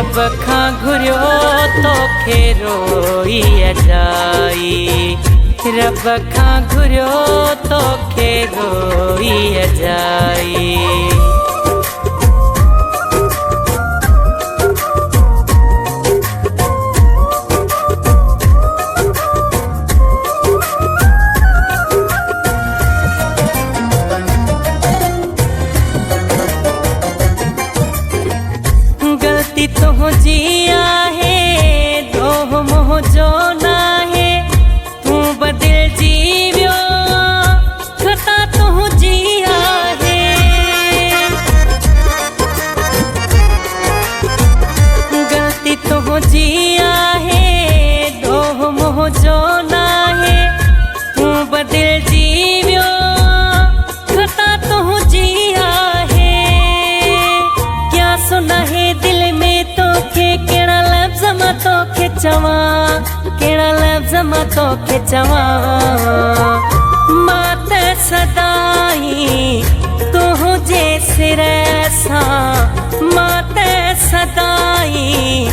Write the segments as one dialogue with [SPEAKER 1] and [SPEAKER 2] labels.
[SPEAKER 1] रब खां घुरियो तोखे रोई अजाई। रब खां घुरियो तोखे रोई अजाई। गलती तुझी आहे दोह मुंहिंजो ना है, तू बदिल जी वियो खता तुझी आहे। गलती तुझी आहे दोह मुंहिंजो ना है, तू बदिल जी वियो खता तुझी आहे। क्या सुना है दिल में तोखे केड़ा लफ्ज़ मां तोखे चवां, केड़ा लफ्ज़ मां तोखे चवां। मां त सदाई तुझे सिर सां, मां त सदाई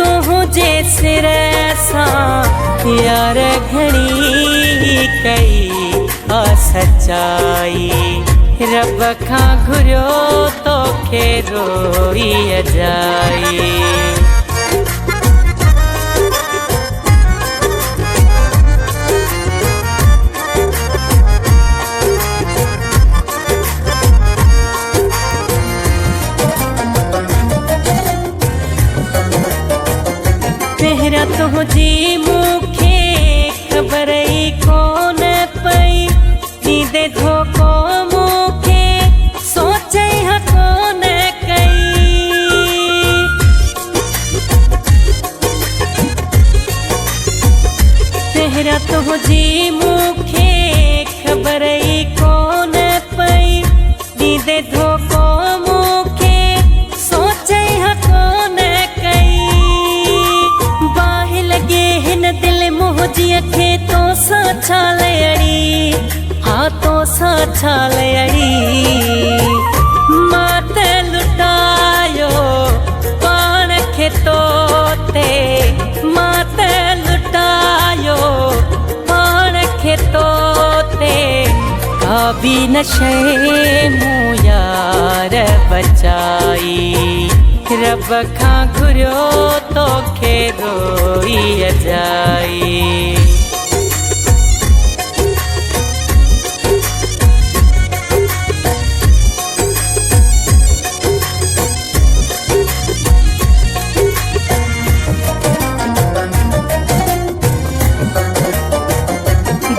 [SPEAKER 1] तुझे सिर सां। यार घणी कई आ सच्चाई, रब खां घुरियो तोखे रोई अजाई। पहिरियां तुझी मूंखे ख़बर ई कोन पई, ॾींदे धोखो मूंखे सोचे हा कोन कई। पहिरियां तुझी मूंखे ख़बर ई कोन पई, ॾींदे धोखो मूंखे सोचे हा कोन कई। बाहि लॻे हिन दिल मुंहिंजी खे तोसां छाल अड़ी, हाँ तोसां छाल अड़ी। मां त लुटायो पाण खे तो ते, मां त लुटायो पाण खे तो ते। का बि न शइ मूं यार बचाई, रब खां घुरियो तोखे रोई अजाई।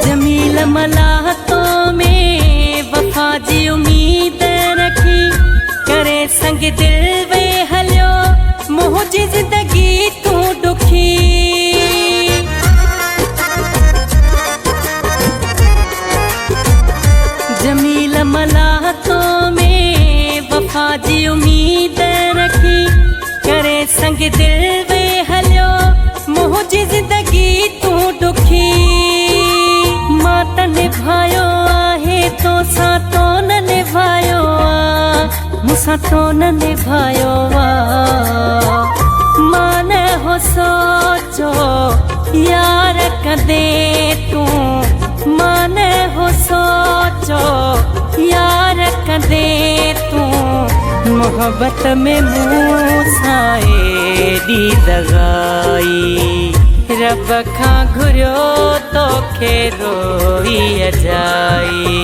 [SPEAKER 1] जमील मलाहतों में वफा जी उम्मीद रखी, करे संग दिल वे हलियो मुंहिंजी ज़िंदगी तू दुखी। जमील मलाहतों में वफा जी उम्मीद रखी, करे संग दिल वे हलियो मुंहिंजी ज़िंदगी तू दुखी। मां त निभायो आहे तोसां तो न निभायो आ, मूंसां तो न निभायो आ। मां न हो सोचो यार कदे तू, मां न हो सोचो यार कदे तू। मोहब्बत में मूंसां एॾी दगाई, रब खां घुरियो तोखे रोई अजाई।